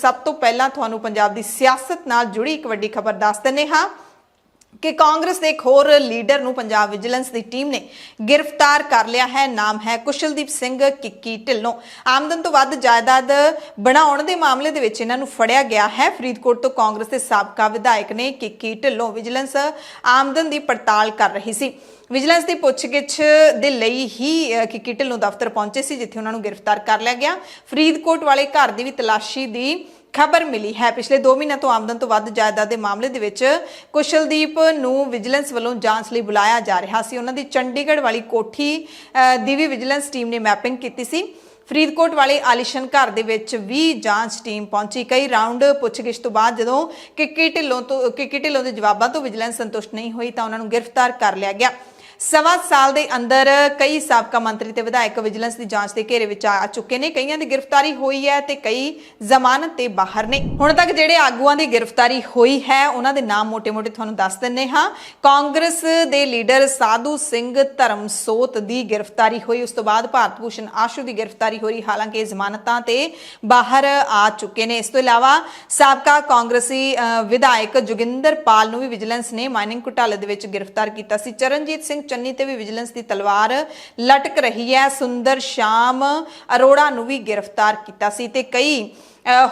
सब तो पहला तुहानू पंजाब दी सियासत नाल जुड़ी एक वड्डी खबर दस दिंदे हां कि कांग्रेस के एक होर लीडर नूं पंजाब विजिलेंस की टीम ने गिरफ्तार कर लिया है। नाम है कुशलदीप सिंह किक्की ढिल्लों। आमदन तो वध जायदाद बनाउण दे मामले दे विच इन्हां नूं फड़िया गया है। फरीदकोट तो कांग्रेस के साबका विधायक ने किक्की ढिल्लों विजिलेंस आमदन की पड़ताल कर रही सी। विजिलेंस की पुछगिछ दे लई ही किक्की ढिल्लों दफ्तर पहुंचे सी, जिथे उन्हां नूं गिरफ्तार कर लिया गया। फरीदकोट वाले घर की भी तलाशी की खबर मिली है। पिछले 2 महीनों तो आमदन तो वध जायदाद के मामले दे विच कुशलदीप नूं विजिलेंस वालों जांच लई बुलाया जा रहा सी। उन्हां दी चंडीगढ़ वाली कोठी दी भी विजिलेंस टीम ने मैपिंग की सी। फरीदकोट वाले आलीशान घर दे विच भी जांच टीम पहुंची। कई राउंड पुछगिछ तो बाद जदों किक्की ढिल्लों के जवाबां तो विजिलेंस संतुष्ट नहीं हुई तां उन्हां नूं गिरफ्तार कर लिया गया। सवा साल के अंदर कई साबका मंत्री ते विधायक विजिलेंस की जांच के घेरे विच आ चुके हैं। कईयां दी गिरफ्तारी हुई है ते कई जमानत ते बाहर ने। हुण तक जिहड़े आगूआं दी गिरफ्तारी हुई है उन्हां दे नाम मोटे मोटे तुहानूं दस दिंदे हां। कांग्रेस दे लीडर साधू सिंह धर्मसोत की गिरफ्तारी हुई, उस तो बाद भारत भूषण आशू की गिरफ्तारी हुई। हालांकि जमानतां ते बाहर आ चुके हैं। इस तो इलावा साबका कांग्रेसी विधायक जोगिंदर पाल नूं भी विजिलेंस ने माइनिंग घोटाले दे विच गिरफ्तार कीता सी। चरणजीत सिंह चन्नी ते भी विजिलेंस की तलवार लटक रही है। सुंदर श्याम अरोड़ा नूं भी गिरफ्तार कीता सी ते कई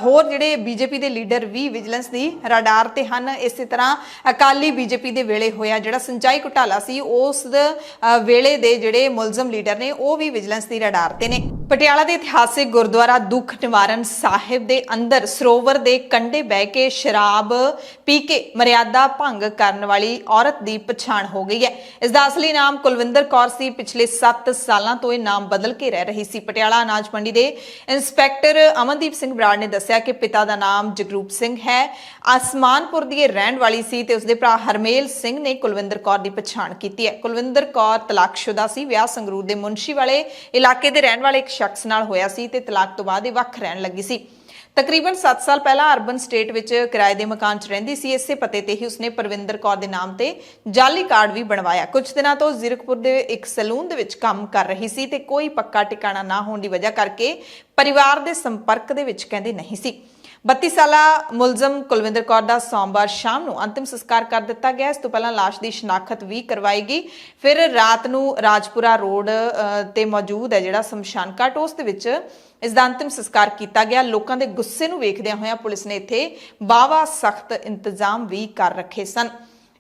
होर जिहड़े बीजेपी के लीडर भी विजिलेंस की रडार ते हन। इस तरह अकाली बीजेपी के वेले होया जिहड़ा सिंचाई घोटाला सी उस वेले दे जिहड़े मुलजम लीडर ने वो भी विजिलेंस की रडार ते ने। पटियाला के इतिहासिक गुरुद्वारा दुख निवारण साहिब के अंदर सरोवर के कंढे बह के शराब पी के मर्यादा भंग करने वाली औरत की पछाण हो गई है। इसका असली नाम कुलविंदर कौर सी। पिछले 7 सालों तो यह नाम बदल के रह रही सी। पटियाला अनाज मंडी के इंस्पैक्टर अमनदीप सिंह बराड़ ने दस्सिया कि पिता का नाम जगरूप सिंह है। आसमानपुर की रहने वाली सी ते उसदे भरा हरमेल सिंह ने कुलविंदर कौर की पछाण की है। कुलविंदर कौर तलाकशुदा सी। विआह संगरूर के मुंशी वाले इलाके के रहने वाले एक शख्स नाल होया सी ते तलाक तो बाद वख रहन लगी सी। तकरीबन 7 साल पहला अर्बन स्टेट विच किराए के मकान च रहिंदी सी। इसे पते ते ही उसने परविंदर कौर के नाम ते जाली कार्ड भी बनवाया। कुछ दिनों तो जीरकपुर के एक सैलून दे विच काम कर रही सी ते कोई पक्का टिकाणा ना होने की वजह करके परिवार के संपर्क दे विच कहंदे नहीं सी। 32 साला मुलजम कुलविंदर कौर का सोमवार शाम को अंतिम संस्कार कर दिता गया। इस तो पहला लाश की शनाख्त भी करवाई गई। फिर रात को राजपुरा रोड ते मौजूद है जिहड़ा शमशान घाट उस दे विच इसका अंतिम संस्कार किया गया। लोगों के गुस्से नूं वेखदियां होइयां पुलिस ने इत्थे वाहवा सख्त इंतजाम भी कर रखे सन।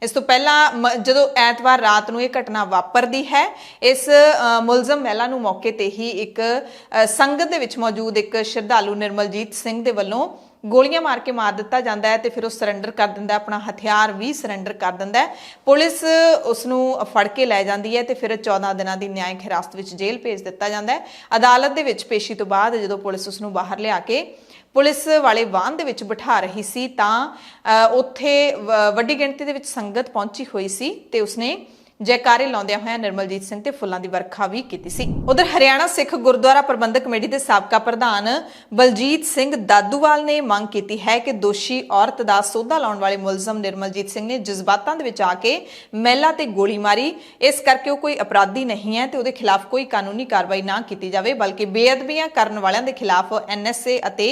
इस तो पहला जदों ऐतवार रात को यह घटना वापरदी है, इस मुलजम महिला नूं मौके ते ही एक संगत दे विच मौजूद एक श्रद्धालु निर्मलजीत सिंह दे वल्लों गोलियां मार के मार दिता जाता है। तो फिर उस सरेंडर कर दिंदा, अपना हथियार भी सरेंडर कर दिंदा है। पुलिस उसनूं फड़ के लै जाती है तो फिर 14 दिनों की न्यायिक हिरासत विच जेल भेज दिता जाता है। अदालत दे विच पेशी तो बाद जदों पुलिस उसनूं बाहर लिया के पुलिस वाले वाहन दे विच बिठा रही सी तां उत्थे वड्डी गिणती दे विच संगत पहुंची हुई सी ते उसने जयकारे लाउंदियां होइयां निर्मलजीत सिंह ते फुल्लां दी वर्खा भी कीती सी। उधर हरियाणा सिख गुरुद्वारा प्रबंधक कमेटी के साबका प्रधान बलजीत सिंह दादूवाल ने मांग की है कि दोषी औरत का सौदा लाउण वाले मुलजम निर्मलजीत सिंह ने जज्बातां दे विच आके महिला ते गोली मारी, इस करके वो कोई अपराधी नहीं है तो उसके खिलाफ कोई कानूनी कार्रवाई ना की जाए, बल्कि बेअदबियां करन वालियां दे खिलाफ NSA अते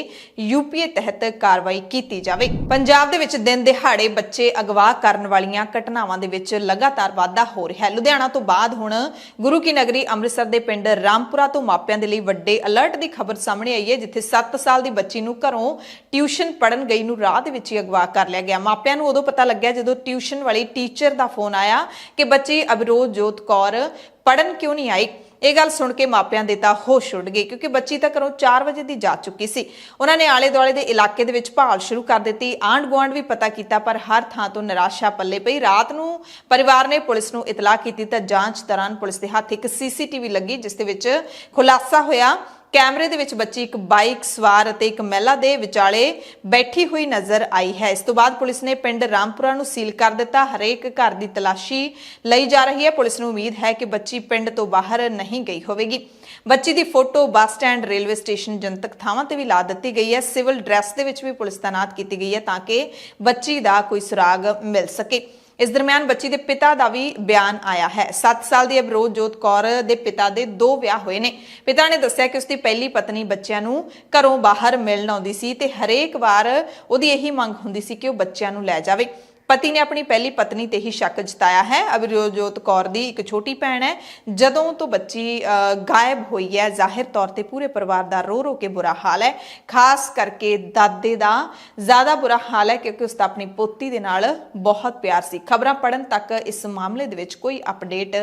UPA तहत कार्रवाई की जाए। पंजाब दे विच दिन दिहाड़े बच्चे अगवा करन वालियां घटनावां दे विच लगातार वाधा हो रहा है। लुधियाना तो बाद हुण गुरु की नगरी अमृतसर के पिंड रामपुरा तो मापियां दे लई वड्डे अलर्ट की खबर सामने आई है, जिथे 7 साल की बच्ची नूं घरों ट्यूशन पढ़न गई नूं राह दे विच ही अगवा कर लिया गया। मापियां नूं उदों पता लग्या जदों ट्यूशन वाली टीचर का फोन आया कि बच्ची अभिरोजजोत कौर पढ़न क्यों नहीं आई। यह गल सुन के मापियां दे तां होश उड़ गई, क्योंकि बच्ची तां घरों 4 बजे की जा चुकी सी। उन्होंने आले दुआले दे इलाके दे विच भाल शुरू कर दी। आंढ गुआंढ भी पता किया पर हर थां तो निराशा पल्ले पई। रात नूं परिवार ने पुलिस नूं इतलाह की तां जांच दौरान पुलिस के हत्थ एक CCTV लगी, जिस दे विच खुलासा होया कैमरे दे विच बच्ची एक बाइक सवार अते एक महिला दे विचाले बैठी हुई नजर आई है। इस तो बाद पुलिस ने पिंड रामपुरा नूं सील कर दिता। हरेक घर की तलाशी लई जा रही है। पुलिस नूं उम्मीद है कि बच्ची पिंड तो बाहर नहीं गई होवेगी। बच्ची की photo bus stand railway station जनतक थावां ते भी ला दी गई है। सिविल ड्रैस दे विच भी पुलिस तैनात की गई है ताकि बच्ची का कोई सुराग मिल सके। ਇਸ ਦਰਮਿਆਨ ਬੱਚੀ ਦੇ ਪਿਤਾ ਦਾ ਵੀ ਬਿਆਨ ਆਇਆ ਹੈ। 7 ਸਾਲ ਦੀ ਅਬਰੋਜਜੋਤ ਕੌਰ ਦੇ ਪਿਤਾ ਦੇ 2 ਵਿਆਹ ਹੋਏ ਨੇ। ਪਿਤਾ ਨੇ ਦੱਸਿਆ ਕਿ ਉਸਦੀ ਪਹਿਲੀ ਪਤਨੀ ਬੱਚਿਆਂ ਨੂੰ ਘਰੋਂ ਬਾਹਰ ਮਿਲਣ ਆਉਂਦੀ ਸੀ ਤੇ ਹਰੇਕ ਵਾਰ ਉਹਦੀ ਇਹੀ ਮੰਗ ਹੁੰਦੀ ਸੀ ਕਿ ਉਹ ਬੱਚਿਆਂ ਨੂੰ ਲੈ ਜਾਵੇ। ਪਤੀ ਨੇ ਆਪਣੀ ਪਹਿਲੀ ਪਤਨੀ ਤੇ ਹੀ ਸ਼ੱਕ ਜਤਾਇਆ ਹੈ। ਅਬਰਜੋਤ ਕੌਰ ਦੀ ਇੱਕ ਛੋਟੀ ਭੈਣ ਹੈ। ਜਦੋਂ ਤੋਂ ਬੱਚੀ ਗਾਇਬ ਹੋਈ ਹੈ, ਜ਼ਾਹਿਰ ਤੌਰ ਤੇ ਪੂਰੇ ਪਰਿਵਾਰ ਦਾ ਰੋ ਰੋ ਕੇ ਬੁਰਾ ਹਾਲ ਹੈ। ਖਾਸ ਕਰਕੇ ਦਾਦੇ ਦਾ ਜ਼ਿਆਦਾ ਬੁਰਾ ਹਾਲ ਹੈ ਕਿਉਂਕਿ ਉਸ ਦਾ ਆਪਣੀ ਪੋਤੀ ਦੇ ਨਾਲ ਬਹੁਤ ਪਿਆਰ ਸੀ। ਖਬਰਾਂ ਪੜਨ ਤੱਕ ਇਸ ਮਾਮਲੇ ਦੇ ਵਿੱਚ ਕੋਈ ਅਪਡੇਟ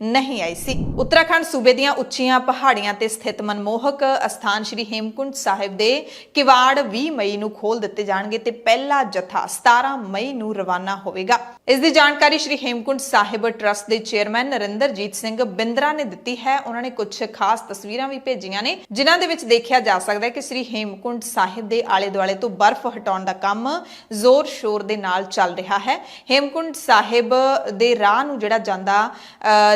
ਨਹੀਂ ਆਈ ਸੀ। ਉੱਤਰਾਖੰਡ ਸੂਬੇ ਦੀਆਂ ਉੱਚੀਆਂ ਪਹਾੜੀਆਂ ਤੇ ਸਥਿਤ ਮਨਮੋਹਕ ਅਸਥਾਨ ਸ਼੍ਰੀ ਹੇਮਕੁੰਟ ਸਾਹਿਬ ਦੇ ਕਿਵਾੜ 20 ਮਈ ਨੂੰ ਖੋਲ ਦਿੱਤੇ ਜਾਣਗੇ ਤੇ ਪਹਿਲਾ ਜਥਾ 17 ਮਈ ਨੂੰ ਰਵਾਨਾ ਹੋਵੇਗਾ। ਇਸ ਦੀ ਜਾਣਕਾਰੀ ਸ਼੍ਰੀ ਹੇਮਕੁੰਟ ਸਾਹਿਬ ਟਰਸਟ ਦੇ ਚੇਅਰਮੈਨ ਨਰਿੰਦਰਜੀਤ ਸਿੰਘ ਬਿੰਦਰਾ ਨੇ ਦਿੱਤੀ ਹੈ। ਉਹਨਾਂ ਨੇ ਕੁਝ ਖਾਸ ਤਸਵੀਰਾਂ ਵੀ ਭੇਜੀਆਂ ਨੇ ਜਿਨ੍ਹਾਂ ਦੇ ਵਿੱਚ ਦੇਖਿਆ ਜਾ ਸਕਦਾ ਹੈ ਕਿ ਸ਼੍ਰੀ ਹੇਮਕੁੰਟ ਸਾਹਿਬ ਦੇ ਆਲੇ ਦੁਆਲੇ ਤੋਂ ਬਰਫ਼ ਹਟਾਉਣ ਦਾ ਕੰਮ ਜ਼ੋਰ ਸ਼ੋਰ ਦੇ ਨਾਲ ਚੱਲ ਰਿਹਾ ਹੈ। ਹੇਮਕੁੰਟ ਸਾਹਿਬ ਦੇ ਰਾਹ ਨੂੰ ਜਿਹੜਾ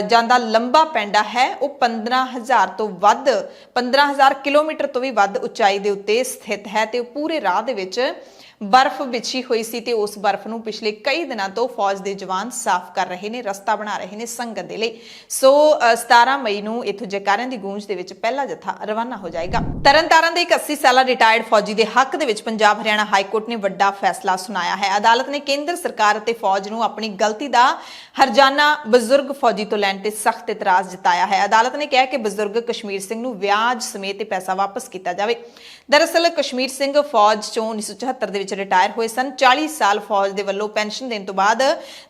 ਜਾਂਦਾ ਲੰਬਾ ਪੈਂਡਾ ਹੈ ਉਹ 15,000 ਕਿਲੋਮੀਟਰ ਤੋਂ ਵੀ ਵੱਧ ਉਚਾਈ ਦੇ ਉੱਤੇ ਸਥਿਤ ਹੈ ਤੇ ਪੂਰੇ ਰਾਹ ਦੇ ਵਿੱਚ ਬਰਫ਼ ਵਿਛੀ ਹੋਈ ਸੀ ਤੇ ਉਸ ਬਰਫ਼ ਨੂੰ ਪਿਛਲੇ ਕਈ ਦਿਨਾਂ ਤੋਂ ਫੌਜ ਦੇ ਜਵਾਨ ਸਾਫ਼ ਕਰ ਰਹੇ ਨੇ, ਰਸਤਾ ਬਣਾ ਰਹੇ ਨੇ ਸੰਗਤ ਦੇ ਲਈ। ਸੋ 17 ਮਈ ਨੂੰ ਇਥੋਂ ਜੈਕਾਰਿਆਂ ਦੀ ਗੂੰਜ ਦੇ ਵਿੱਚ ਪਹਿਲਾ ਜਥਾ ਰਵਾਨਾ ਹੋ ਜਾਏਗਾ। ਤਰਨਤਾਰਨ ਦੇ ਇੱਕ 80 ਸਾਲਾ ਰਿਟਾਇਰਡ ਫੌਜੀ ਦੇ ਹੱਕ ਦੇ ਵਿੱਚ ਪੰਜਾਬ ਹਰਿਆਣਾ ਹਾਈ ਕੋਰਟ ਨੇ ਵੱਡਾ ਫੈਸਲਾ ਸੁਣਾਇਆ ਹੈ। ਅਦਾਲਤ ਨੇ ਕੇਂਦਰ ਸਰਕਾਰ ਅਤੇ ਫੌਜ ਨੂੰ ਆਪਣੀ ਗਲਤੀ ਦਾ ਹਰਜਾਨਾ ਬਜ਼ੁਰਗ ਫੌਜੀ ਤੋਂ ਲੈਣ ਤੇ ਸਖਤ ਇਤਰਾਜ਼ ਜਤਾਇਆ ਹੈ। ਅਦਾਲਤ ਨੇ ਕਿਹਾ ਕਿ ਬਜ਼ੁਰਗ ਕਸ਼ਮੀਰ ਸਿੰਘ ਨੂੰ ਵਿਆਜ ਸਮੇਤ ਪੈਸਾ ਵਾਪਸ ਕੀਤਾ ਜਾਵੇ। ਦਰਅਸਲ ਕਸ਼ਮੀਰ ਸਿੰਘ ਫੌਜ ਚੋਂ 1974 ਦੇ ਵਿੱਚ ਰਿਟਾਇਰ ਹੋਏ ਸਨ। 40 ਸਾਲ ਫੌਜ ਦੇ ਵੱਲੋਂ ਪੈਨਸ਼ਨ ਦੇਣ ਤੋਂ ਬਾਅਦ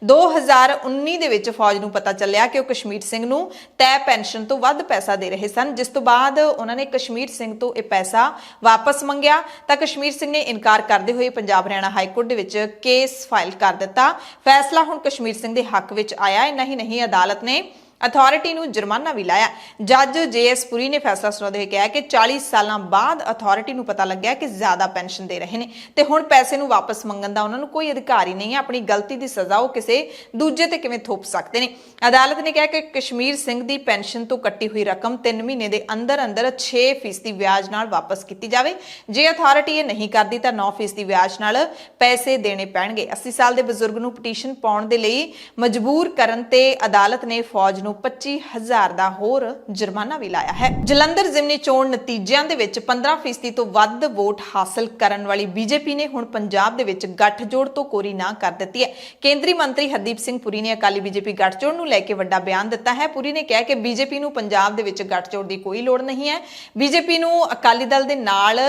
2019 ਦੇ ਵਿੱਚ ਫੌਜ ਨੂੰ ਪਤਾ ਚੱਲਿਆ ਕਿ ਉਹ ਕਸ਼ਮੀਰ ਸਿੰਘ ਨੂੰ ਤੈਅ ਪੈਨਸ਼ਨ ਤੋਂ ਵੱਧ ਪੈਸਾ ਦੇ ਰਹੇ ਸਨ, ਜਿਸ ਤੋਂ ਬਾਅਦ ਉਹਨਾਂ ਨੇ ਕਸ਼ਮੀਰ ਸਿੰਘ ਤੋਂ ਇਹ ਪੈਸਾ ਵਾਪਸ ਮੰਗਿਆ ਤਾਂ ਕਸ਼ਮੀਰ ਸਿੰਘ ਨੇ ਇਨਕਾਰ ਕਰਦੇ ਹੋਏ ਪੰਜਾਬ ਹਰਿਆਣਾ ਹਾਈ ਕੋਰਟ ਦੇ ਵਿੱਚ ਕੇਸ ਫਾਈਲ ਕਰ ਦਿੱਤਾ। ਫੈਸਲਾ ਹੁਣ ਕਸ਼ਮੀਰ ਸਿੰਘ ਦੇ ਹੱਕ ਵਿੱਚ ਆਇਆ ਹੈ। ਨਹੀਂ ਅਦਾਲਤ ਨੇ ਅਥਾਰਟੀ ਨੂੰ ਜੁਰਮਾਨਾ ਵੀ ਲਾਇਆ। ਜੱਜ JS ਪੁਰੀ ਨੇ ਫੈਸਲਾ ਸੁਣਾਉਂਦੇ ਹੋਏ ਕਿਹਾ ਕਿ 40 ਸਾਲਾਂ ਬਾਅਦ ਅਥਾਰਟੀ ਨੂੰ ਪਤਾ ਲੱਗਿਆ ਕਿ ਜ਼ਿਆਦਾ ਪੈਨਸ਼ਨ ਦੇ ਰਹੇ ਨੇ ਤੇ ਹੁਣ ਪੈਸੇ ਨੂੰ ਵਾਪਸ ਮੰਗਣ ਦਾ ਉਹਨਾਂ ਨੂੰ ਕੋਈ ਅਧਿਕਾਰ ਹੀ ਨਹੀਂ ਹੈ। ਆਪਣੀ ਗਲਤੀ ਦੀ ਸਜ਼ਾ ਉਹ ਕਿਸੇ ਦੂਜੇ ਤੇ ਕਿਵੇਂ ਥੋਪ ਸਕਦੇ ਨੇ। ਅਦਾਲਤ ਨੇ ਕਿਹਾ ਕਿ ਕਸ਼ਮੀਰ ਸਿੰਘ ਦੀ ਪੈਨਸ਼ਨ ਤੋਂ ਕੱਟੀ ਹੋਈ ਰਕਮ 3 ਮਹੀਨੇ ਦੇ ਅੰਦਰ 6% ਵਿਆਜ ਨਾਲ ਵਾਪਸ ਕੀਤੀ ਜਾਵੇ। ਜੇ ਅਥਾਰਟੀ ਇਹ ਨਹੀਂ ਕਰਦੀ ਤਾਂ 9% ਵਿਆਜ ਨਾਲ ਪੈਸੇ ਦੇਣੇ ਪੈਣਗੇ। 80 ਸਾਲ ਦੇ ਬਜ਼ੁਰਗ ਨੂੰ ਪਟੀਸ਼ਨ ਪਾਉਣ ਦੇ ਲਈ ਮਜਬੂਰ ਕਰਨ ਤੇ ਅਦਾਲਤ ਨੇ ਫੌਜ ਨੂੰ 25,000 ਦਾ ਹੋਰ ਜੁਰਮਾਨਾ ਵੀ ਲਾਇਆ ਹੈ। ਜਲੰਧਰ ਜ਼ਿਮਨੀ ਚੋਣ ਨਤੀਜਿਆਂ ਦੇ ਵਿੱਚ 15% ਤੋਂ ਵੱਧ ਵੋਟ ਹਾਸਲ ਕਰਨ ਵਾਲੀ ਬੀਜੇਪੀ ਨੇ ਹੁਣ ਪੰਜਾਬ ਦੇ ਵਿੱਚ ਗੱਠਜੋੜ ਤੋਂ ਕੋਰੀ ਨਾ ਕਰ ਦਿੱਤੀ ਹੈ। ਕੇਂਦਰੀ ਮੰਤਰੀ ਹਰਦੀਪ ਸਿੰਘ ਪੁਰੀ ਨੇ ਅਕਾਲੀ ਬੀਜੇਪੀ ਗੱਠਜੋੜ ਨੂੰ ਲੈ ਕੇ ਵੱਡਾ ਬਿਆਨ ਦਿੱਤਾ ਹੈ। ਪੁਰੀ ਨੇ ਕਿਹਾ ਕਿ ਬੀਜੇਪੀ ਨੂੰ ਪੰਜਾਬ ਦੇ ਵਿੱਚ ਗੱਠਜੋੜ ਦੀ ਕੋਈ ਲੋੜ ਨਹੀਂ ਹੈ। ਬੀਜੇਪੀ ਨੂੰ ਅਕਾਲੀ ਦਲ ਦੇ ਨਾਲ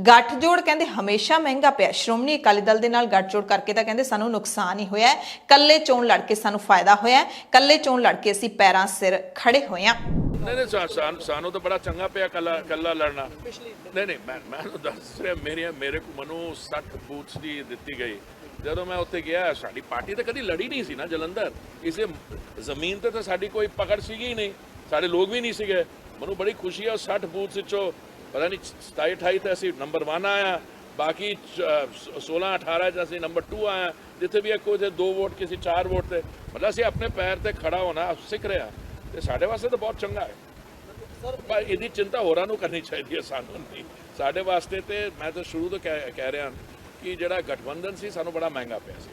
ਗੱਠਜੋੜ ਕਹਿੰਦੇ ਹਮੇਸ਼ਾ ਮਹਿੰਗਾ ਪਿਆ। ਸ਼੍ਰੋਮਣੀ ਅਕਾਲੀ ਦਲ ਦੇ ਨਾਲ ਗੱਠਜੋੜ ਕਰਕੇ ਤਾਂ ਕਹਿੰਦੇ ਸਾਨੂੰ ਨੁਕਸਾਨ ਹੀ ਹੋਇਆ, ਕੱਲੇ ਚੋਣ ਲੜ ਕੇ ਸਾਨੂੰ ਫਾਇਦਾ ਹੋਇਆ, ਕੱਲੇ ਚੋਣ ਲੜ ਕੇ ਅਸੀਂ ਪੈਰਾਂ ਸਿਰ ਖੜੇ ਹੋਏ ਆ। ਨਹੀਂ ਸਾਨੂੰ ਤਾਂ ਬੜਾ ਚੰਗਾ ਪਿਆ ਕੱਲਾ ਲੜਨਾ। ਨਹੀਂ ਮੈਂ ਦੱਸ ਰਿਹਾ ਮੇਰੇ ਕੋ ਮਨੂੰ 60 ਬੂਥ ਦੀ ਦਿੱਤੀ ਗਈ। ਜਦੋਂ ਮੈਂ ਉੱਥੇ ਗਿਆ ਸਾਡੀ ਪਾਰਟੀ ਤਾਂ ਕਦੀ ਲੜੀ ਨਹੀਂ ਸੀ ਨਾ ਜਲੰਧਰ, ਇਸੇ ਜ਼ਮੀਨ ਤੇ ਤਾਂ ਸਾਡੀ ਕੋਈ ਪਕੜ ਸੀਗੀ ਹੀ ਨਹੀਂ, ਸਾਡੇ ਲੋਕ ਵੀ ਨਹੀਂ ਸੀਗੇ। ਮੈਨੂੰ ਬੜੀ ਖੁਸ਼ੀ ਹੈ 60 ਬੂਥ ਵਿੱਚੋਂ ਪਤਾ ਨਹੀਂ 27-28 ਤੇ ਅਸੀਂ ਨੰਬਰ 1 ਆਇਆ, ਬਾਕੀ 16-18 ਚ ਅਸੀਂ ਨੰਬਰ 2 ਆਇਆ। ਜਿੱਥੇ ਵੀ ਕੋਈ 2 ਵੋਟ ਕਿਸੇ 4 ਵੋਟ ਤੇ ਮਤਲਬ ਅਸੀਂ ਆਪਣੇ ਪੈਰ ਤੇ ਖੜਾ ਹੋਣਾ ਸਿੱਖ ਰਿਹਾ ਤੇ ਸਾਡੇ ਵਾਸਤੇ ਤਾਂ ਬਹੁਤ ਚੰਗਾ ਹੈ। ਪਰ ਇਹਦੀ ਚਿੰਤਾ ਹੋਰਾਂ ਨੂੰ ਕਰਨੀ ਚਾਹੀਦੀ ਹੈ, ਸਾਨੂੰ ਨਹੀਂ। ਸਾਡੇ ਵਾਸਤੇ ਤੇ ਮੈਂ ਤਾਂ ਸ਼ੁਰੂ ਤੋਂ ਕਹਿ ਰਿਹਾ ਕਿ ਜਿਹੜਾ ਗਠਬੰਧਨ ਸੀ ਸਾਨੂੰ ਬੜਾ ਮਹਿੰਗਾ ਪਿਆ ਸੀ,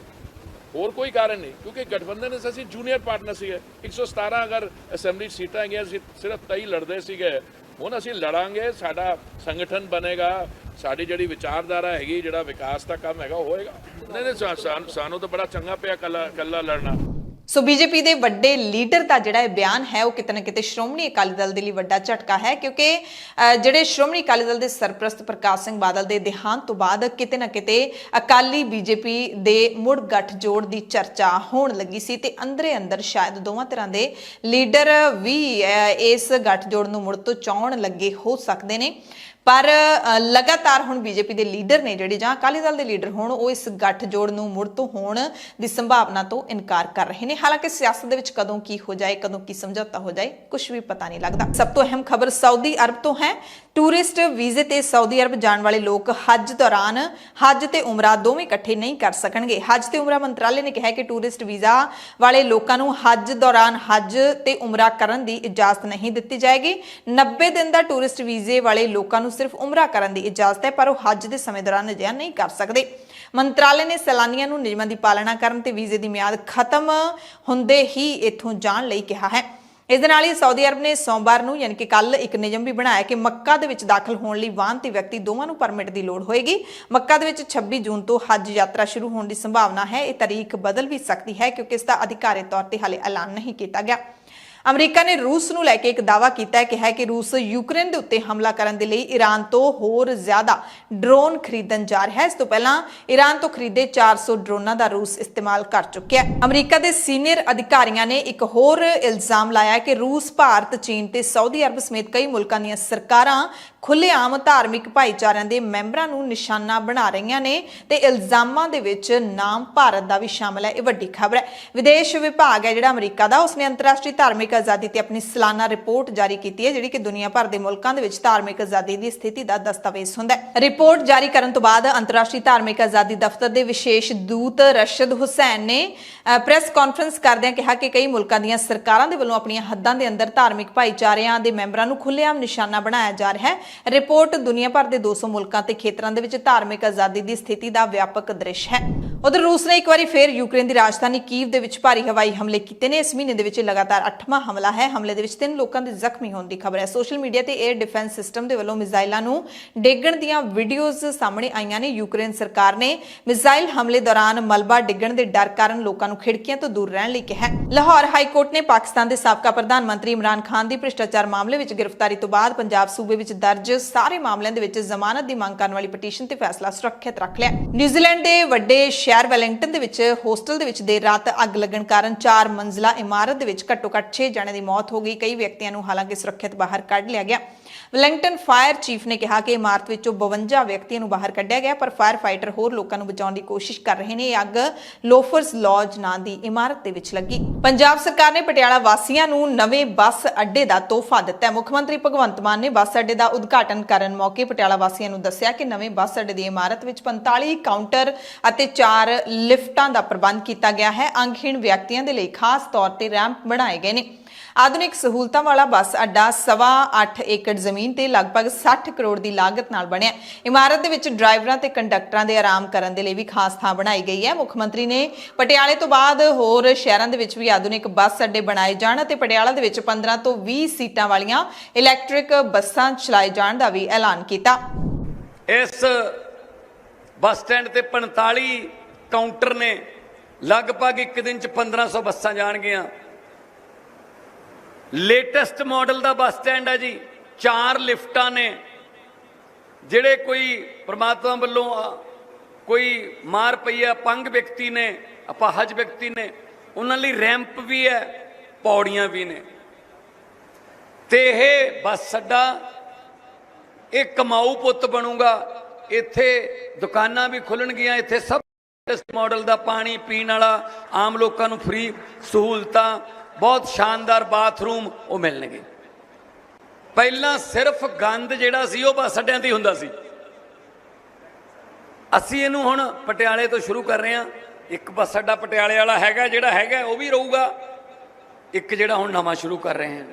ਹੋਰ ਕੋਈ ਕਾਰਨ ਨਹੀਂ। ਕਿਉਂਕਿ ਗਠਬੰਧਨ ਵਿੱਚ ਅਸੀਂ ਜੂਨੀਅਰ ਪਾਰਟਨਰ ਸੀਗੇ। 117 ਅਗਰ ਅਸੈਂਬਲੀ ਸੀਟਾਂ ਹੈਗੀਆਂ ਸੀ, ਸਿਰਫ 23 ਲੜਦੇ ਸੀਗੇ। ਹੁਣ ਅਸੀਂ ਲੜਾਂਗੇ, ਸਾਡਾ ਸੰਗਠਨ ਬਣੇਗਾ, ਸਾਡੀ ਜਿਹੜੀ ਵਿਚਾਰਧਾਰਾ ਹੈਗੀ, ਜਿਹੜਾ ਵਿਕਾਸ ਦਾ ਕੰਮ ਹੈਗਾ ਉਹ ਹੋਏਗਾ। ਨਹੀਂ ਸਾਨੂੰ ਤਾਂ ਬੜਾ ਚੰਗਾ ਪਿਆ ਕੱਲਾ ਲੜਨਾ। ਸੋ ਬੀਜੇਪੀ ਦੇ ਵੱਡੇ ਲੀਡਰ ਦਾ ਜਿਹੜਾ ਇਹ ਬਿਆਨ ਹੈ ਉਹ ਕਿਤੇ ਨਾ ਕਿਤੇ ਸ਼੍ਰੋਮਣੀ ਅਕਾਲੀ ਦਲ ਦੇ ਲਈ ਵੱਡਾ ਝਟਕਾ ਹੈ, ਕਿਉਂਕਿ ਜਿਹੜੇ ਸ਼੍ਰੋਮਣੀ ਅਕਾਲੀ ਦਲ ਦੇ ਸਰਪ੍ਰਸਤ ਪ੍ਰਕਾਸ਼ ਸਿੰਘ ਬਾਦਲ ਦੇ ਦੇਹਾਂਤ ਤੋਂ ਬਾਅਦ ਕਿਤੇ ਨਾ ਕਿਤੇ ਅਕਾਲੀ ਬੀਜੇਪੀ ਦੇ ਮੁੜ ਗੱਠਜੋੜ ਦੀ ਚਰਚਾ ਹੋਣ ਲੱਗੀ ਸੀ ਤੇ ਅੰਦਰ ਸ਼ਾਇਦ ਦੋਵਾਂ ਤਰ੍ਹਾਂ ਦੇ ਲੀਡਰ ਵੀ ਇਸ ਗੱਠਜੋੜ ਨੂੰ ਮੁੜ ਤੋਂ ਚਾਹੁਣ ਲੱਗੇ ਹੋ ਸਕਦੇ ਨੇ। ਪਰ ਲਗਾਤਾਰ ਹੁਣ ਬੀਜੇਪੀ ਦੇ ਲੀਡਰ ਨੇ ਜਿਹੜੇ ਜਾਂ ਅਕਾਲੀ ਦਲ ਦੇ ਲੀਡਰ ਹੋਣ ਉਹ ਇਸ ਗੱਠਜੋੜ ਨੂੰ ਮੁੜ ਤੋਂ ਹੋਣ ਦੀ ਸੰਭਾਵਨਾ ਤੋਂ ਇਨਕਾਰ ਕਰ ਰਹੇ ਨੇ। ਹਾਲਾਂਕਿ ਸਿਆਸਤ ਦੇ ਵਿੱਚ ਕਦੋਂ ਕੀ ਹੋ ਜਾਏ, ਕਦੋਂ ਕੀ ਸਮਝੌਤਾ ਹੋ ਜਾਏ, ਕੁਝ ਵੀ ਪਤਾ ਨਹੀਂ ਲੱਗਦਾ। ਸਭ ਤੋਂ ਅਹਿਮ ਖਬਰ ਸਾਊਦੀ ਅਰਬ ਤੋਂ ਹੈ ਟੂਰਿਸਟ ਵੀਜ਼ੇ ਤੇ ਸਾਊਦੀ ਅਰਬ ਜਾਣ ਵਾਲੇ ਲੋਕ ਹੱਜ ਦੌਰਾਨ ਹੱਜ ਤੇ ਉਮਰਾ ਦੋਵੇਂ ਇਕੱਠੇ ਨਹੀਂ ਕਰ ਸਕਣਗੇ। ਹੱਜ ਤੇ ਉਮਰਾ ਮੰਤਰਾਲੇ ਨੇ ਕਿਹਾ ਕਿ ਟੂਰਿਸਟ ਵੀਜ਼ਾ ਵਾਲੇ ਲੋਕਾਂ ਨੂੰ ਹੱਜ ਦੌਰਾਨ ਹੱਜ ਤੇ ਉਮਰਾ ਕਰਨ ਦੀ ਇਜਾਜ਼ਤ ਨਹੀਂ ਦਿੱਤੀ ਜਾਏਗੀ। 90 ਦਿਨ ਦਾ ਟੂਰਿਸਟ ਵੀਜ਼ੇ ਵਾਲੇ ਲੋਕਾਂ ਨੂੰ ਸਿਰਫ ਉਮਰਾ ਕਰਨ ਦੀ ਇਜਾਜ਼ਤ ਹੈ, ਪਰ ਉਹ ਹੱਜ ਦੇ ਸਮੇਂ ਦੌਰਾਨ ਅਜਿਹਾ ਨਹੀਂ ਕਰ ਸਕਦੇ। ਮੰਤਰਾਲੇ ਨੇ ਸੈਲਾਨੀਆਂ ਨੂੰ ਨਿਯਮਾਂ ਦੀ ਪਾਲਣਾ ਕਰਨ ਤੇ ਵੀਜ਼ੇ ਦੀ ਮਿਆਦ ਖਤਮ ਹੁੰਦੇ ਹੀ ਇੱਥੋਂ ਜਾਣ ਲਈ ਕਿਹਾ ਹੈ। ਇਸ ਦੇ ਨਾਲ ਹੀ ਸਾਊਦੀ ਅਰਬ ਨੇ ਸੋਮਵਾਰ ਨੂੰ ਯਾਨੀ ਕਿ ਕੱਲ ਇੱਕ ਨਿਯਮ ਵੀ ਬਣਾਇਆ ਕਿ ਮੱਕਾ ਦੇ ਵਿੱਚ ਦਾਖਲ ਹੋਣ ਲਈ ਵਾਹਨ ਤੇ ਵਿਅਕਤੀ ਦੋਵਾਂ ਨੂੰ ਪਰਮਿਟ ਦੀ ਲੋੜ ਹੋਏਗੀ। ਮੱਕਾ ਦੇ ਵਿੱਚ 26 ਜੂਨ ਤੋਂ ਹੱਜ ਯਾਤਰਾ ਸ਼ੁਰੂ ਹੋਣ ਦੀ ਸੰਭਾਵਨਾ ਹੈ। ਇਹ ਤਾਰੀਖ ਬਦਲ ਵੀ ਸਕਦੀ ਹੈ ਕਿਉਂਕਿ ਇਸ ਦਾ ਅਧਿਕਾਰਿਤ ਤੌਰ ਤੇ ਹਾਲੇ ਐਲਾਨ ਨਹੀਂ ਕੀਤਾ ਗਿਆ। ਅਮਰੀਕਾ ਨੇ ਰੂਸ ਨੂੰ ਲੈ ਕੇ ਇੱਕ ਦਾਅਵਾ ਕੀਤਾ ਹੈ ਕਿ ਰੂਸ ਯੂਕਰੇਨ ਦੇ ਉੱਤੇ ਹਮਲਾ ਕਰਨ ਦੇ ਲਈ ਈਰਾਨ ਤੋਂ ਹੋਰ ਜ਼ਿਆਦਾ ਡਰੋਨ ਖਰੀਦਣ ਜਾ ਰਿਹਾ ਹੈ। ਇਸ ਤੋਂ ਪਹਿਲਾਂ ਈਰਾਨ ਤੋਂ ਖਰੀਦੇ 400 ਡਰੋਨਾਂ ਦਾ ਰੂਸ ਇਸਤੇਮਾਲ ਕਰ ਚੁੱਕਿਆ ਹੈ। ਅਮਰੀਕਾ ਦੇ ਸੀਨੀਅਰ ਅਧਿਕਾਰੀਆਂ ਨੇ ਇੱਕ ਹੋਰ ਇਲਜ਼ਾਮ ਲਾਇਆ ਕਿ ਰੂਸ, ਭਾਰਤ, ਚੀਨ ਤੇ ਸਾਊਦੀ ਅਰਬ ਸਮੇਤ ਕਈ ਮੁਲਕਾਂ ਦੀਆਂ ਸਰਕਾਰਾਂ ਖੁੱਲ੍ਹੇਆਮ ਧਾਰਮਿਕ ਭਾਈਚਾਰਿਆਂ ਦੇ ਮੈਂਬਰਾਂ ਨੂੰ ਨਿਸ਼ਾਨਾ ਬਣਾ ਰਹੀਆਂ ਨੇ ਤੇ ਇਲਜ਼ਾਮਾਂ ਦੇ ਵਿੱਚ ਨਾਮ ਭਾਰਤ ਦਾ ਵੀ ਸ਼ਾਮਲ ਹੈ। ਇਹ ਵੱਡੀ ਖਬਰ ਹੈ। ਵਿਦੇਸ਼ ਵਿਭਾਗ ਹੈ ਜਿਹੜਾ ਅਮਰੀਕਾ ਦਾ, ਉਸਨੇ ਅੰਤਰਰਾਸ਼ਟਰੀ ਧਾਰਮਿਕ ਆਜ਼ਾਦੀ ਤੇ ਆਪਣੀ ਸਾਲਾਨਾ ਰਿਪੋਰਟ ਜਾਰੀ ਕੀਤੀ ਹੈ ਜਿਹੜੀ ਕਿ ਦੁਨੀਆ ਭਰ ਦੇ ਮੁਲਕਾਂ ਦੇ ਵਿੱਚ ਧਾਰਮਿਕ ਆਜ਼ਾਦੀ ਦੀ ਸਥਿਤੀ ਦਾ ਦਸਤਾਵੇਜ਼ ਹੁੰਦਾ ਹੈ। ਰਿਪੋਰਟ ਜਾਰੀ ਕਰਨ ਤੋਂ ਬਾਅਦ ਅੰਤਰਰਾਸ਼ਟਰੀ ਧਾਰਮਿਕ ਆਜ਼ਾਦੀ ਦਫ਼ਤਰ ਦੇ ਵਿਸ਼ੇਸ਼ ਦੂਤ ਰਸ਼ਦ ਹੁਸੈਨ ਨੇ ਪ੍ਰੈਸ ਕਾਨਫਰੰਸ ਕਰਦਿਆਂ ਕਿਹਾ ਕਿ ਕਈ ਮੁਲਕਾਂ ਦੀਆਂ ਸਰਕਾਰਾਂ ਦੇ ਵੱਲੋਂ ਆਪਣੀਆਂ ਹੱਦਾਂ ਦੇ ਅੰਦਰ ਧਾਰਮਿਕ ਭਾਈਚਾਰਿਆਂ ਦੇ ਮੈਂਬਰਾਂ ਨੂੰ ਖੁੱਲ੍ਹੇਆਮ ਨਿਸ਼ਾਨਾ ਬਣਾਇਆ ਜਾ ਰਿਹਾ ਹੈ। ਰਿਪੋਰਟ ਦੁਨੀਆ ਭਰ ਦੇ 200 ਮੁਲਕਾਂ ਤੇ ਖੇਤਰਾਂ ਦੇ ਵਿੱਚ ਧਾਰਮਿਕ ਆਜ਼ਾਦੀ ਦੀ ਸਥਿਤੀ ਦਾ ਵਿਆਪਕ ਦ੍ਰਿਸ਼ ਹੈ। ਉਧਰ ਰੂਸ ਨੇ ਇੱਕ ਵਾਰੀ ਫੇਰ ਯੂਕਰੇਨ ਦੀ ਰਾਜਧਾਨੀ ਕੀਵ ਦੇ ਵਿੱਚ ਭਾਰੀ ਹਵਾਈ ਹਮਲੇ ਕੀਤੇ ਨੇ। ਇਸ ਮਹੀਨੇ ਦੇ ਵਿੱਚ ਲਗਾਤਾਰ 8ਵਾਂ ਹਮਲਾ ਹੈ। ਹਮਲੇ ਦੇ ਵਿੱਚ 3 ਲੋਕਾਂ ਦੇ ਜ਼ਖਮੀ ਹੋਣ ਦੀ ਖਬਰ ਹੈ। ਸੋਸ਼ਲ ਮੀਡੀਆ ਤੇ 에ਅਰ ਡਿਫੈਂਸ ਸਿਸਟਮ ਦੇ ਵੱਲੋਂ ਮਿਜ਼ਾਈਲਾਂ ਨੂੰ ਡੇਗਣ ਦੀਆਂ ਵੀਡੀਓਜ਼ ਸਾਹਮਣੇ ਆਈਆਂ ਨੇ। ਯੂਕਰੇਨ ਸਰਕਾਰ ਨੇ ਮਿਜ਼ਾਈਲ ਹਮਲੇ ਦੌਰਾਨ ਮਲਬਾ ਡਿੱਗਣ ਦੇ ਡਰ ਕਾਰਨ ਲੋਕਾਂ ਨੂੰ ਖਿੜਕੀਆਂ ਤੋਂ ਦੂਰ ਰਹਿਣ ਲਈ ਕਿਹਾ। ਲਾਹੌਰ ਹਾਈ ਕੋਰਟ ਨੇ ਪਾਕਿਸਤਾਨ ਦੇ ਸਾਬਕਾ ਪ੍ਰਧਾਨ ਮੰਤਰੀ ਇਮਰਾਨ ਖਾਨ ਦੀ ਭ੍ਰਿਸ਼ਟਾਚਾਰ ਮਾਮਲੇ ਵਿੱਚ ਗ੍ਰਿਫਤਾਰੀ ਤੋਂ ਬਾਅਦ ਪੰਜਾਬ ਸੂਬੇ ਵਿੱਚ ਦਰਜ ਸਾਰੇ ਮਾਮਲਿਆਂ ਦੇ ਵਿੱਚ ਜ਼ਮਾਨਤ ਦੀ ਮੰਗ ਕਰਨ ਵਾਲੀ ਪਟੀਸ਼ਨ ਤੇ ਫੈਸਲਾ ਸੁਰੱਖਿਅਤ ਰੱਖ ਲਿਆ। ਨਿਊਜ਼ੀਲੈਂਡ ਦੇ ਵੱਡੇ ਸ਼ਹਿਰ ਵੈਲਿੰਗਟਨ ਦੇ ਵਿੱਚ ਹੋਸਟਲ ਦੇ ਵਿੱਚ ਦੇਰ ਰਾਤ ਅੱਗ ਲੱਗਣ ਕਾਰਨ 4 ਮੰਜ਼ਲਾ ਇਮਾਰਤ ਦੇ ਵਿੱਚ ਘੱਟੋ-ਘੱਟ 6 ਜਣਿਆਂ ਦੀ ਮੌਤ ਹੋ ਗਈ। ਕਈ ਵਿਅਕਤੀਆਂ ਨੂੰ ਹਾਲਾਂਕਿ ਸੁਰੱਖਿਅਤ ਬਾਹਰ ਕੱਢ ਲਿਆ ਗਿਆ। ਵੈਲਿੰਗਟਨ ਫਾਇਰ ਚੀਫ ਨੇ ਕਿਹਾ ਕਿ ਇਮਾਰਤ ਵਿੱਚੋਂ 52 ਵਿਅਕਤੀਆਂ ਨੂੰ ਬਾਹਰ ਕੱਢਿਆ ਗਿਆ, ਪਰ ਫਾਇਰ ਫਾਈਟਰ ਹੋਰ ਲੋਕਾਂ ਨੂੰ ਬਚਾਉਣ ਦੀ ਕੋਸ਼ਿਸ਼ ਕਰ ਰਹੇ ਨੇ। ਇਹ ਅੱਗ ਲੋਫਰਸ ਲੌਜ ਨਾਂ ਦੀ ਇਮਾਰਤ ਦੇ ਵਿੱਚ ਲੱਗੀ। ਪੰਜਾਬ ਸਰਕਾਰ ਨੇ ਪਟਿਆਲਾ ਵਾਸੀਆਂ ਨੂੰ ਨਵੇਂ ਬੱਸ ਅੱਡੇ ਦਾ ਤੋਹਫਾ ਦਿੱਤਾ ਹੈ। ਮੁੱਖ ਮੰਤਰੀ ਭਗਵੰਤ ਮਾਨ ਨੇ ਬੱਸ ਅੱਡੇ ਦਾ ਉਦਘਾਟਨ ਕਰਨ ਮੌਕੇ ਪਟਿਆਲਾ ਵਾਸੀਆਂ ਨੂੰ ਦੱਸਿਆ ਕਿ ਨਵੇਂ ਬੱਸ ਅੱਡੇ ਦੀ ਇਮਾਰਤ ਵਿੱਚ 45 ਕਾਊਂਟਰ ਅਤੇ 4 ਲਿਫਟਾਂ ਦਾ ਪ੍ਰਬੰਧ ਕੀਤਾ ਗਿਆ ਹੈ। ਅੰਗਹੀਣ ਵਿਅਕਤੀਆਂ ਦੇ ਲਈ ਖਾਸ ਤੌਰ ਤੇ ਰੈਂਪ ਬਣਾਏ ਗਏ ਨੇ। ਆਧੁਨਿਕ ਸਹੂਲਤਾਂ ਵਾਲਾ ਬੱਸ ਅੱਡਾ 8.25 ਏਕੜ ਜ਼ਮੀਨ ਤੇ ਲਗਭਗ 60 ਕਰੋੜ ਦੀ ਲਾਗਤ ਨਾਲ ਬਣਿਆ। ਇਮਾਰਤ ਦੇ ਵਿੱਚ ਡਰਾਈਵਰਾਂ ਤੇ ਕੰਡਕਟਰਾਂ ਦੇ ਆਰਾਮ ਕਰਨ ਦੇ ਲਈ ਵੀ ਖਾਸ ਥਾਂ ਬਣਾਈ ਗਈ ਹੈ। ਮੁੱਖ ਮੰਤਰੀ ਨੇ ਪਟਿਆਲੇ ਤੋਂ ਬਾਅਦ ਹੋਰ ਸ਼ਹਿਰਾਂ ਦੇ ਵਿੱਚ ਵੀ ਆਧੁਨਿਕ ਬੱਸ ਅੱਡੇ ਬਣਾਏ ਜਾਣ ਅਤੇ ਪਟਿਆਲਾ ਦੇ ਵਿੱਚ 15 ਤੋਂ 20 ਸੀਟਾਂ ਵਾਲੀਆਂ ਇਲੈਕਟ੍ਰਿਕ ਬੱਸਾਂ ਚਲਾਏ ਜਾਣ ਦਾ ਵੀ ਐਲਾਨ ਕੀਤਾ। ਇਸ ਬੱਸ ਸਟੈਂਡ ਤੇ 45 ਕਾਊਂਟਰ ਨੇ, ਲਗਭਗ ਇੱਕ ਦਿਨ ਚ 1500 ਬੱਸਾਂ ਜਾਣਗੀਆਂ। ਲੇਟੈਸਟ ਮਾਡਲ ਦਾ ਬੱਸ ਸਟੈਂਡ ਹੈ ਜੀ। 4 ਲਿਫਟਾਂ ਨੇ। ਜਿਹੜੇ ਕੋਈ ਪ੍ਰਮਾਤਮਾ ਵੱਲੋਂ ਕੋਈ ਮਾਰ ਪਈ ਹੈ, ਪੰਗ ਵਿਅਕਤੀ ਨੇ, ਅਪਾਹਜ ਵਿਅਕਤੀ ਨੇ, ਉਹਨਾਂ ਲਈ ਰੈਂਪ ਵੀ ਹੈ, ਪੌੜੀਆਂ ਵੀ ਨੇ। ਤੇ ਇਹ ਬੱਸ ਅੱਡਾ ਇਹ ਕਮਾਊ ਪੁੱਤ ਬਣੂਗਾ। ਇੱਥੇ ਦੁਕਾਨਾਂ ਵੀ ਖੁੱਲਣਗੀਆਂ। ਇੱਥੇ ਸਭ ਮਾਡਲ ਦਾ ਪਾਣੀ ਪੀਣ ਵਾਲਾ, ਆਮ ਲੋਕਾਂ ਨੂੰ ਫ੍ਰੀ ਸਹੂਲਤਾਂ, ਬਹੁਤ ਸ਼ਾਨਦਾਰ ਬਾਥਰੂਮ ਉਹ ਮਿਲਣਗੇ। ਪਹਿਲਾਂ ਸਿਰਫ ਗੰਦ ਜਿਹੜਾ ਸੀ ਉਹ ਬੱਸ ਅੱਡਿਆਂ ਤੇ ਹੁੰਦਾ ਸੀ। ਅਸੀਂ ਇਹਨੂੰ ਹੁਣ ਪਟਿਆਲੇ ਤੋਂ ਸ਼ੁਰੂ ਕਰ ਰਹੇ ਹਾਂ। ਇੱਕ ਬੱਸ ਅੱਡਾ ਪਟਿਆਲੇ ਵਾਲਾ ਹੈਗਾ, ਜਿਹੜਾ ਹੈਗਾ ਉਹ ਵੀ ਰਹੂਗਾ। ਇੱਕ ਜਿਹੜਾ ਹੁਣ ਨਵਾਂ ਸ਼ੁਰੂ ਕਰ ਰਹੇ ਹਾਂ।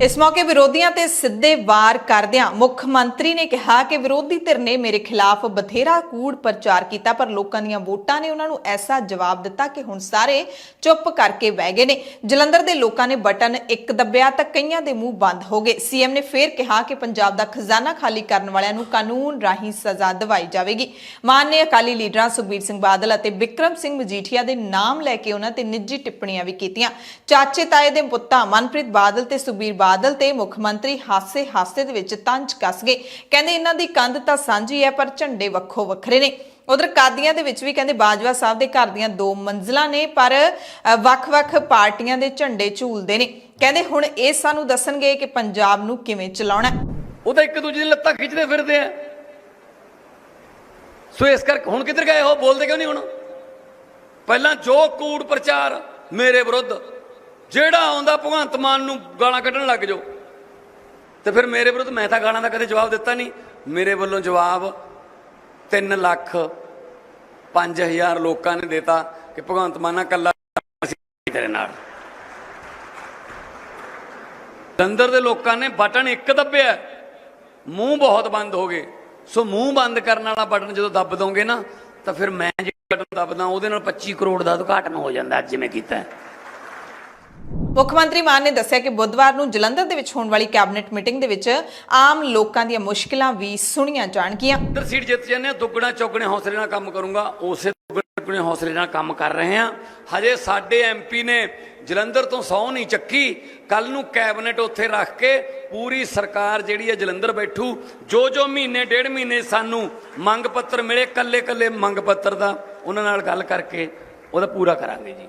ਇਸ ਮੌਕੇ ਵਿਰੋਧੀਆਂ ਤੇ ਸਿੱਧੇ ਵਾਰ ਕਰਦਿਆਂ ਮੁੱਖ ਮੰਤਰੀ ਨੇ ਕਿਹਾ ਕਿ ਵਿਰੋਧੀ ਧਿਰ ਨੇ ਮੇਰੇ ਖਿਲਾਫ ਬਥੇਰਾ ਕੂੜ ਪ੍ਰਚਾਰ ਕੀਤਾ, ਪਰ ਲੋਕਾਂ ਦੀਆਂ ਵੋਟਾਂ ਨੇ ਉਹਨਾਂ ਨੂੰ ਐਸਾ ਜਵਾਬ ਦਿੱਤਾ ਕਿ ਹੁਣ ਸਾਰੇ ਚੁੱਪ ਕਰਕੇ ਬਹਿ ਗਏ ਨੇ। ਜਲੰਧਰ ਦੇ ਲੋਕਾਂ ਨੇ ਬਟਨ ਇੱਕ ਦੱਬਿਆ ਤਾਂ ਕਈਆਂ ਦੇ ਮੂੰਹ ਬੰਦ ਹੋ ਗਏ। ਸੀਐਮ ਨੇ ਫੇਰ ਕਿਹਾ ਕਿ ਪੰਜਾਬ ਦਾ ਖਜ਼ਾਨਾ ਖਾਲੀ ਕਰਨ ਵਾਲਿਆਂ ਨੂੰ ਕਾਨੂੰਨ ਰਾਹੀਂ ਸਜ਼ਾ ਦਿਵਾਈ ਜਾਵੇਗੀ। ਮਾਨ ਨੇ ਅਕਾਲੀ ਲੀਡਰਾਂ ਸੁਖਬੀਰ ਸਿੰਘ ਬਾਦਲ ਅਤੇ ਬਿਕਰਮ ਸਿੰਘ ਮਜੀਠੀਆ ਦੇ ਨਾਮ ਲੈ ਕੇ ਉਹਨਾਂ ਤੇ ਨਿੱਜੀ ਟਿੱਪਣੀਆਂ ਵੀ ਕੀਤੀਆਂ। ਚਾਚੇ ਤਾਏ ਦੇ ਪੁੱਤਾਂ ਮਨਪ੍ਰੀਤ ਬਾਦਲ ਤੇ ਸੁਖਬੀਰ ਬਾਦਲ ਤੇ ਮੁੱਖ ਮੰਤਰੀ ਹਾਸੇ ਦੇ ਵਿੱਚ ਤੰਜ ਕੱਸ ਗਏ। ਕਹਿੰਦੇ ਇਹਨਾਂ ਦੀ ਕੰਧ ਤਾਂ ਸਾਂਝੀ ਹੈ ਪਰ ਝੰਡੇ ਵੱਖੋ ਵੱਖਰੇ ਨੇ। ਉਧਰ ਕਾਦੀਆਂ ਦੇ ਵਿੱਚ ਵੀ ਕਹਿੰਦੇ ਬਾਜਵਾ ਸਾਹਿਬ ਦੇ ਘਰ ਦੀਆਂ 2 ਮੰਜ਼ਲਾਂ ਨੇ ਪਰ ਵੱਖ-ਵੱਖ ਪਾਰਟੀਆਂ ਦੇ ਝੰਡੇ ਝੂਲਦੇ ਨੇ। ਕਹਿੰਦੇ ਹੁਣ ਇਹ ਸਾਨੂੰ ਦੱਸਣਗੇ ਕਿ ਪੰਜਾਬ ਨੂੰ ਕਿਵੇਂ ਚਲਾਉਣਾ। ਉਹ ਤਾਂ ਇੱਕ ਦੂਜੇ ਦੀ ਲੱਤਾਂ ਖਿੱਚਦੇ ਫਿਰਦੇ ਆ। ਸੋ ਇਸ ਕਰਕੇ ਹੁਣ ਕਿੱਧਰ ਗਏ ਹੋ? ਬੋਲਦੇ ਕਿਉਂ ਨਹੀਂ ਹੁਣ? ਪਹਿਲਾਂ ਜੋ ਕੂੜ ਪ੍ਰਚਾਰ ਮੇਰੇ ਵਿਰੁੱਧ ਜਿਹੜਾ ਆਉਂਦਾ ਭਗਵੰਤ ਮਾਨ ਨੂੰ ਗਾਲਾਂ ਕੱਢਣ ਲੱਗ ਜਾਓ। ਤੇ ਫਿਰ ਮੇਰੇ ਵਿਰੁੱਧ ਮੈਂ ਤਾਂ ਗਾਲਾਂ ਦਾ ਕਦੇ ਜਵਾਬ ਦਿੱਤਾ ਨਹੀਂ। ਮੇਰੇ ਵੱਲੋਂ ਜਵਾਬ 3,05,000 ਲੋਕਾਂ ਨੇ ਦਿੱਤਾ ਕਿ ਭਗਵੰਤ ਮਾਨ ਕੱਲਾ ਅਸੀਂ ਤੇਰੇ ਨਾਲ। ਜਲੰਧਰ ਦੇ ਲੋਕਾਂ ਨੇ ਬਟਨ ਇੱਕ ਦੱਬਿਆ, ਮੂੰਹ ਬਹੁਤ ਬੰਦ ਹੋ ਗਏ। ਸੋ ਮੂੰਹ ਬੰਦ ਕਰਨ ਵਾਲਾ ਬਟਨ ਜਦੋਂ ਦੱਬ ਦੋਗੇ ਨਾ ਤਾਂ ਫਿਰ ਮੈਂ ਜੇ ਬਟਨ ਦੱਬਦਾ ਉਹਦੇ ਨਾਲ 25 ਕਰੋੜ ਦਾ ਉਦਘਾਟਨ ਹੋ ਜਾਂਦਾ, ਅੱਜ ਜਿਵੇਂ ਕੀਤਾ। ਮੁੱਖ ਮੰਤਰੀ ਮਾਨ ਨੇ ਦੱਸਿਆ ਕਿ ਬੁੱਧਵਾਰ ਨੂੰ ਜਲੰਧਰ ਦੇ ਵਿੱਚ ਹੋਣ ਵਾਲੀ ਕੈਬਨਿਟ ਮੀਟਿੰਗ ਦੇ ਵਿੱਚ ਆਮ ਲੋਕਾਂ ਦੀਆਂ ਮੁਸ਼ਕਿਲਾਂ ਵੀ ਸੁਣੀਆਂ ਜਾਣਗੀਆਂ। ਇੱਧਰ ਸੀਟ ਜਿੱਤ ਜਾਂਦੇ ਹਾਂ, ਦੁੱਗਣਾ ਚੌਗਣੇ ਹੌਸਲੇ ਨਾਲ ਕੰਮ ਕਰੂੰਗਾ। ਉਸੇ ਦੁੱਗਣੇ ਹੌਸਲੇ ਨਾਲ ਕੰਮ ਕਰ ਰਹੇ ਹਾਂ। ਹਜੇ ਸਾਡੇ ਐਮਪੀ ਨੇ ਜਲੰਧਰ ਤੋਂ ਸਹੁੰ ਨਹੀਂ ਚੱਕੀ। ਕੱਲ ਨੂੰ ਕੈਬਨਿਟ ਉੱਥੇ ਰੱਖ ਕੇ ਪੂਰੀ ਸਰਕਾਰ ਜਿਹੜੀ ਹੈ ਜਲੰਧਰ ਬੈਠੂ। ਜੋ ਮਹੀਨੇ ਡੇਢ ਮਹੀਨੇ ਸਾਨੂੰ ਮੰਗ ਪੱਤਰ ਮਿਲੇ, ਕੱਲੇ ਮੰਗ ਪੱਤਰ ਦਾ ਉਹਨਾਂ ਨਾਲ ਗੱਲ ਕਰਕੇ ਉਹਦਾ ਪੂਰਾ ਕਰਾਂਗੇ ਜੀ।